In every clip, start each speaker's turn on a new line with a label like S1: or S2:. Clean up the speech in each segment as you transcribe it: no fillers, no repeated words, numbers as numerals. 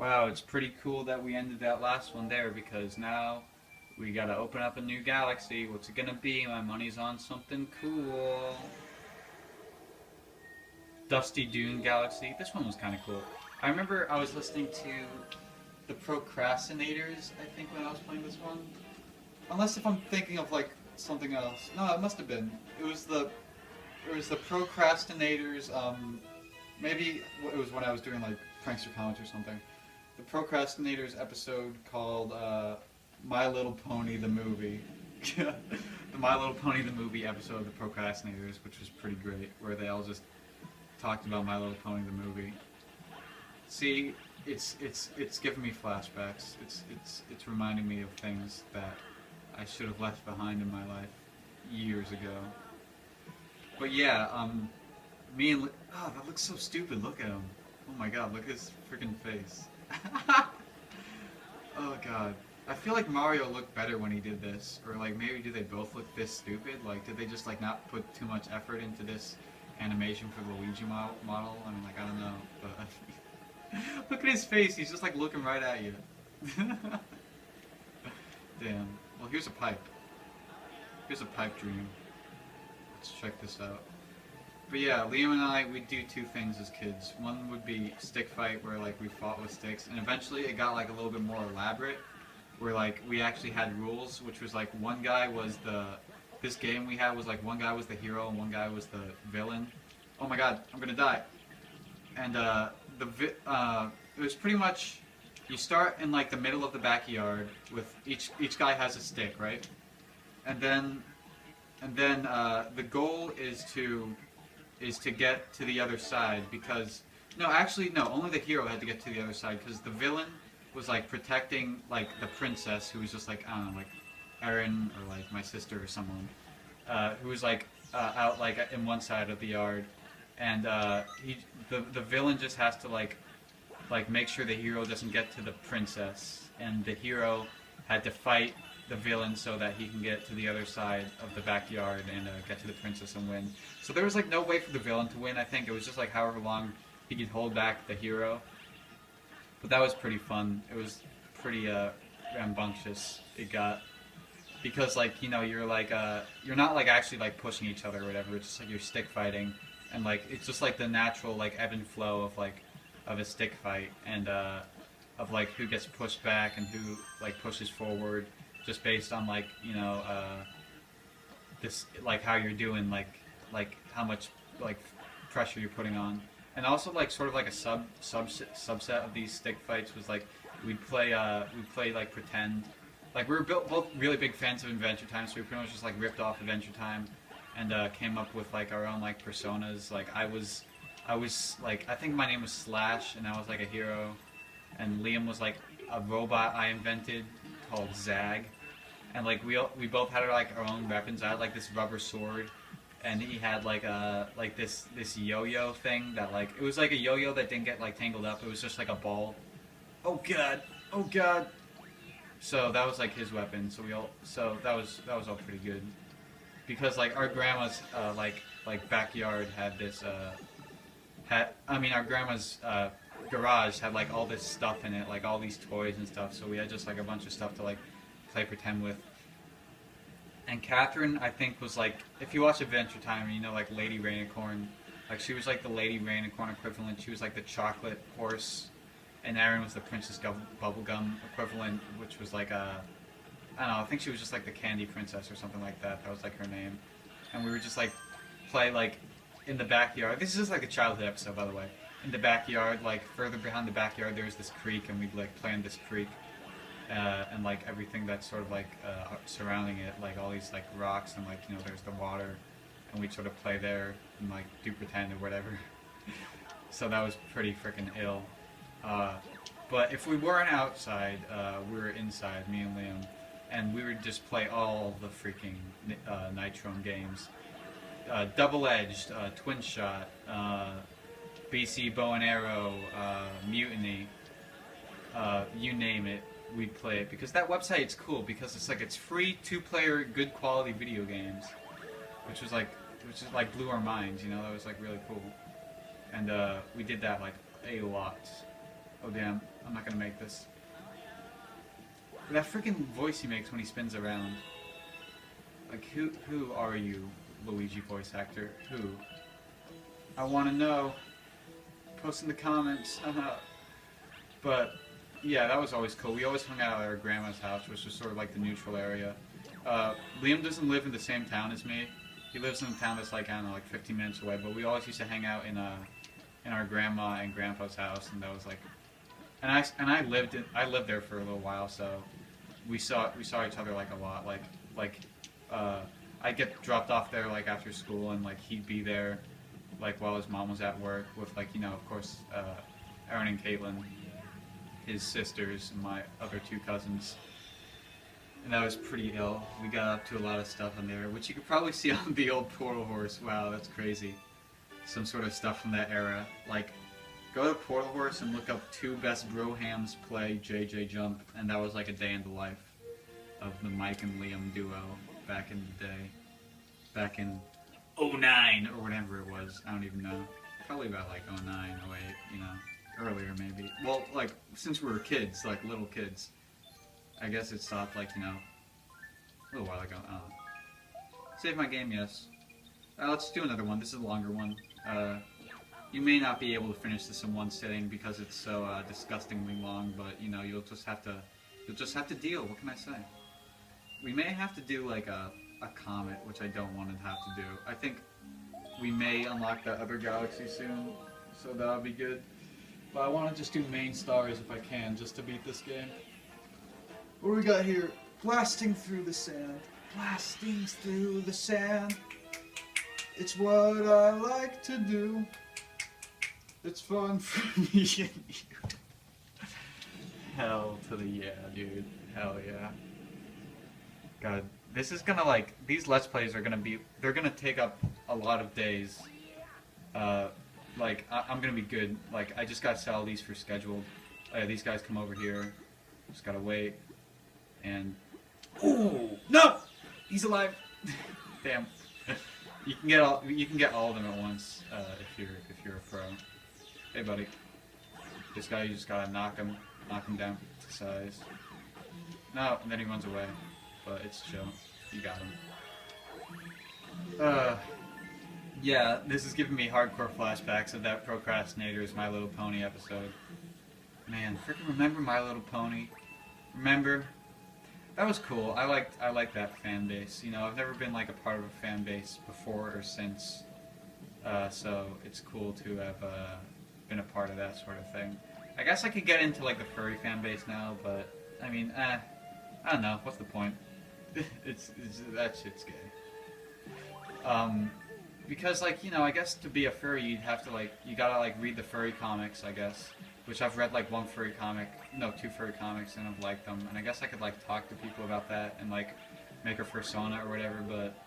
S1: Wow, it's pretty cool that we ended that last one there because now we gotta open up a new galaxy. What's it gonna be? My money's on something cool. Dusty Dune Galaxy. This one was kind of cool. I remember I was listening to the Procrastinators, I think, when I was playing this one. Unless if I'm thinking of like something else. No, it must have been. It was the Procrastinators. Maybe it was when I was doing like Prankster Comics or something. The Procrastinators episode called My Little Pony the Movie. The My Little Pony the Movie episode of the Procrastinators, which was pretty great, where they all just talked about My Little Pony the movie. See, it's giving me flashbacks. It's reminding me of things that I should have left behind in my life years ago. But yeah, me and oh, that looks so stupid. Look at him. Oh my god, look at his freaking face. Oh god. I feel like Mario looked better when he did this, or like maybe do they both look this stupid? Like, did they just like not put too much effort into this animation for the Luigi model? I mean, like, I don't know, but look at his face. He's just like looking right at you. Damn. Well, here's a pipe. Here's a pipe dream. Let's check this out. But yeah, Liam and I, we'd do two things as kids. One would be stick fight, where like we fought with sticks, and eventually it got like a little bit more elaborate, where like we actually had rules, which was like one guy was this game we had was like one guy was the hero and one guy was the villain. Oh my god, I'm gonna die. And it was pretty much, you start in like the middle of the backyard with each guy has a stick, right? And then the goal is to get to the other side, because no, only the hero had to get to the other side, because the villain was like protecting like the princess, who was just like, I don't know, like Erin or like my sister or someone, who was like out like in one side of the yard, and the villain just has to like make sure the hero doesn't get to the princess, and the hero had to fight the villain so that he can get to the other side of the backyard and get to the princess and win. So there was like no way for the villain to win. I think it was just like however long he could hold back the hero. But that was pretty fun. It was pretty rambunctious. It got, because like you're like you're not like actually like pushing each other or whatever. It's just like you're stick fighting, and like it's just like the natural like ebb and flow of a stick fight, and of like who gets pushed back and who like pushes forward, just based on like this like how you're doing, like how much like pressure you're putting on. And also like sort of like a subset of these stick fights was like we'd play like pretend. Like we were both really big fans of Adventure Time, so we pretty much just like ripped off Adventure Time and came up with like our own like personas. Like I was like, I think my name was Slash and I was like a hero, and Liam was like a robot I invented called Zag, and like we both had like our own weapons. I had like this rubber sword, and he had like this yo-yo thing that like, it was like a yo-yo that didn't get like tangled up. It was just like a ball. Oh god, oh god. So that was like his weapon. So that was all pretty good, because like our grandma's like backyard had this our grandma's garage had like all this stuff in it, like all these toys and stuff. So we had just like a bunch of stuff to like play pretend with. And Catherine, I think, was like, if you watch Adventure Time, like Lady Rainicorn, like she was like the Lady Rainicorn equivalent. She was like the chocolate horse, and Erin was the Princess Bubblegum equivalent, which was like I don't know, I think she was just like the Candy Princess or something like that. That was like her name. And we would just like play like in the backyard. This is just like a childhood episode, by the way. In the backyard, like further behind the backyard, there was this creek, and we'd like play in this creek. And like everything that's sort of like surrounding it, like all these like rocks, and like there's the water, and we'd sort of play there and like do pretend or whatever. So that was pretty freaking ill. But if we weren't outside, we were inside, me and Liam, and we would just play all the freaking Nitron games. Double-edged, twin shot, BC bow and arrow, mutiny, you name it. We'd play it, because that website's cool, because it's free 2-player good quality video games, which is like blew our minds. That was like really cool, and we did that like a lot. Oh damn, I'm not gonna make this. That freaking voice he makes when he spins around. Like, who are you, Luigi voice actor? Who? I want to know. Post in the comments. But, yeah, that was always cool. We always hung out at our grandma's house, which was sort of like the neutral area. Liam doesn't live in the same town as me. He lives in a town that's like, I don't know, like 15 minutes away. But we always used to hang out in our grandma and grandpa's house, and that was like, I lived there for a little while, so we saw each other like a lot. I'd get dropped off there like after school, and like he'd be there like while his mom was at work with like, you know, of course, Aaron and Caitlin, his sisters, and my other two cousins. And that was pretty ill. We got up to a lot of stuff on there, which you could probably see on the old Portal Horse. Wow, that's crazy. Some sort of stuff from that era. Like, go to Portal Horse and look up 2 best brohams play JJ Jump, and that was like a day in the life of the Mike and Liam duo back in the day. Back in '09 or whatever it was. I don't even know. Probably about like '09, '08, you know. Earlier maybe. Well, like, since we were kids, like little kids. I guess it stopped like, you know, a little while ago. Save my game, yes. Let's do another one. This is a longer one. You may not be able to finish this in one sitting because it's so disgustingly long, but you know, you'll just have to deal. What can I say? We may have to do like a comet, which I don't want to have to do. I think we may unlock that other galaxy soon, so that'll be good. But I want to just do main stars if I can, just to beat this game. What do we got here? Blasting through the sand. Blasting through the sand. It's what I like to do. It's fun for me and you. Hell to the yeah, dude. Hell yeah. God, this is gonna like, these Let's Plays are gonna be, they're gonna take up a lot of days. Like, I'm gonna be good. Like, I just gotta sell these for scheduled. These guys come over here. Just gotta wait. And ooh, no, he's alive. Damn. You can get all of them at once if you're a pro. Hey, buddy. This guy, you just gotta knock him down to size. No, and then he runs away. But it's chill. You got him. Yeah, this is giving me hardcore flashbacks of that Procrastinator's My Little Pony episode. Man, freaking remember My Little Pony? Remember? That was cool. I liked that fan base. You know, I've never been like a part of a fan base before or since. So it's cool to have been a part of that sort of thing. I guess I could get into like the furry fan base now, but I mean, I don't know. What's the point? it's that shit's gay. Because like, you know, I guess to be a furry, you'd have to like, you gotta like read the furry comics, I guess. Which I've read like 2 furry comics, and I've liked them. And I guess I could like talk to people about that and like make a persona or whatever, but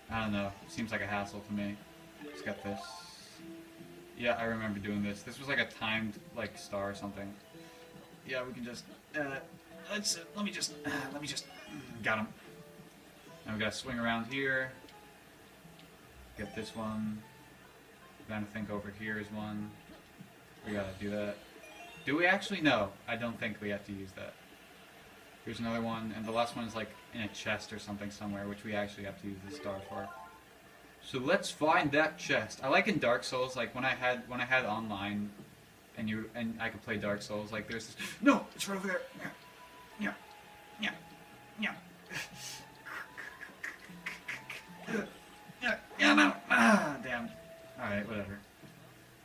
S1: I don't know. It seems like a hassle to me. Just got this. Yeah, I remember doing this. This was like a timed like star or something. Yeah, we can just let me just got him. Now we gotta swing around here. Get this one. Then I think over here is one. We gotta do that. Do we actually? No, I don't think we have to use that. Here's another one, and the last one is like in a chest or something somewhere, which we actually have to use the star for. So let's find that chest. I like in Dark Souls, like when I had online, and I could play Dark Souls. Like there's this, no, it's right over there. Yeah, yeah, yeah, yeah. Yeah, no. Damn. All right, whatever.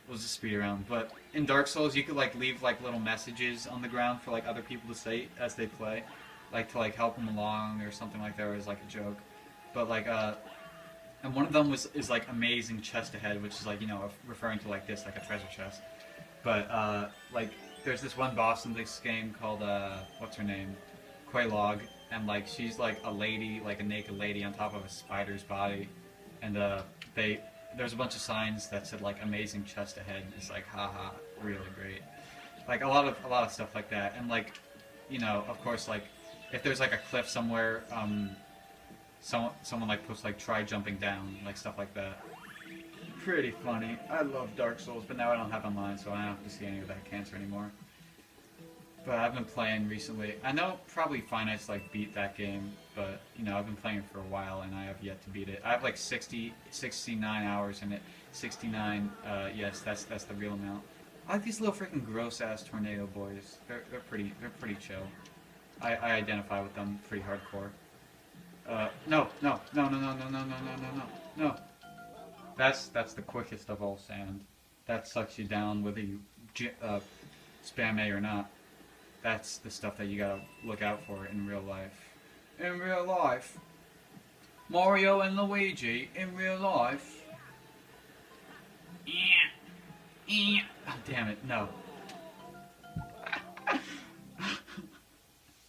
S1: We'll just speed around. But in Dark Souls, you could like leave like little messages on the ground for like other people to say as they play, like to like help them along or something like that, or as like a joke. But like and one of them is like amazing chest ahead, which is like, you know, referring to like this, like a treasure chest. But like there's this one boss in this game called what's her name, Quelaag, and like she's like a lady, like a naked lady on top of a spider's body, and there's a bunch of signs that said like amazing chest ahead. It's like, haha, really great. Like a lot of stuff like that. And like, you know, of course, like if there's like a cliff somewhere, someone like puts like try jumping down, like stuff like that. Pretty funny. I love Dark Souls, but now I don't have online, so I don't have to see any of that cancer anymore. But I've been playing recently. I know probably Finite's like beat that game, but you know I've been playing it for a while and I have yet to beat it. I have like 69 hours in it. 69. Yes, that's the real amount. I like these little freaking gross ass tornado boys. They're pretty chill. I identify with them pretty hardcore. No. That's the quickest of all sand. That sucks you down whether you spam A or not. That's the stuff that you gotta look out for in real life. In real life. Mario and Luigi in real life. Oh, damn it, no.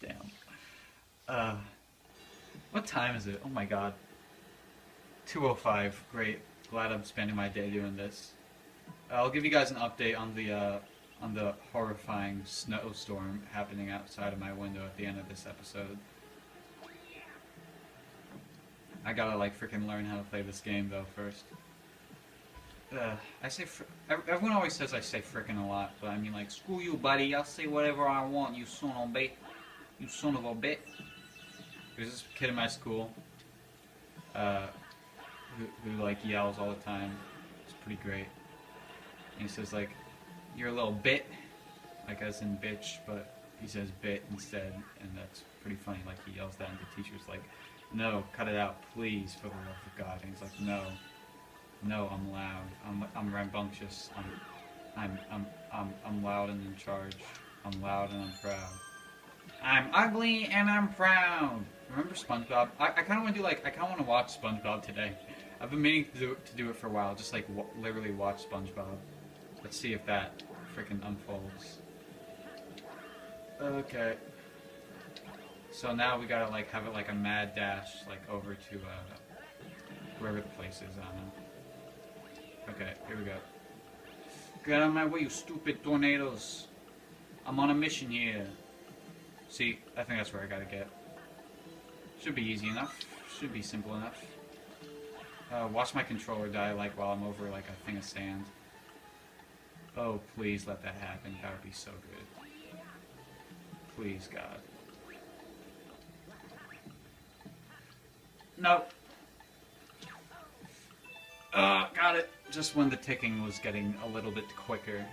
S1: Damn. What time is it? Oh my god. 2:05. Great. Glad I'm spending my day doing this. I'll give you guys an update on the horrifying snowstorm happening outside of my window at the end of this episode. I gotta like freaking learn how to play this game though first. I say everyone always says I say frickin' a lot, but I mean like screw you, buddy. I'll say whatever I want. You son of a bitch. You son of a bitch. There's this kid in my school who like yells all the time. It's pretty great. And he says like, "You're a little bit," like as in bitch, but he says bit instead, and that's pretty funny. Like he yells that, and the teacher's like, "No, cut it out, please, for the love of God." And he's like, "No, I'm loud. I'm rambunctious. I'm loud and in charge. I'm loud and I'm proud. I'm ugly and I'm proud." Remember SpongeBob? I kind of want to do like I kind of want to watch SpongeBob today. I've been meaning to do it for a while. Just like literally watch SpongeBob. Let's see if that freaking unfolds. Okay. So now we gotta like have it like a mad dash like over to wherever the place is. I don't know. Okay, here we go. Get out of my way, you stupid tornadoes! I'm on a mission here. See, I think that's where I gotta get. Should be easy enough. Should be simple enough. Watch my controller die like while I'm over like a thing of sand. Oh, please let that happen. That would be so good. Please, God. No. Got it. Just when the ticking was getting a little bit quicker,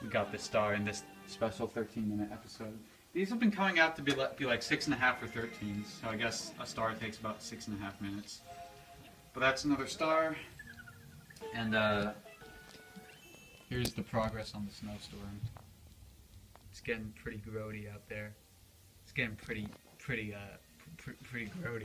S1: we got the star in this special 13-minute episode. These have been coming out to be like 6.5 or 13, so I guess a star takes about 6.5 minutes. But that's another star, and here's the progress on the snowstorm. It's getting pretty grody out there. It's getting pretty grody.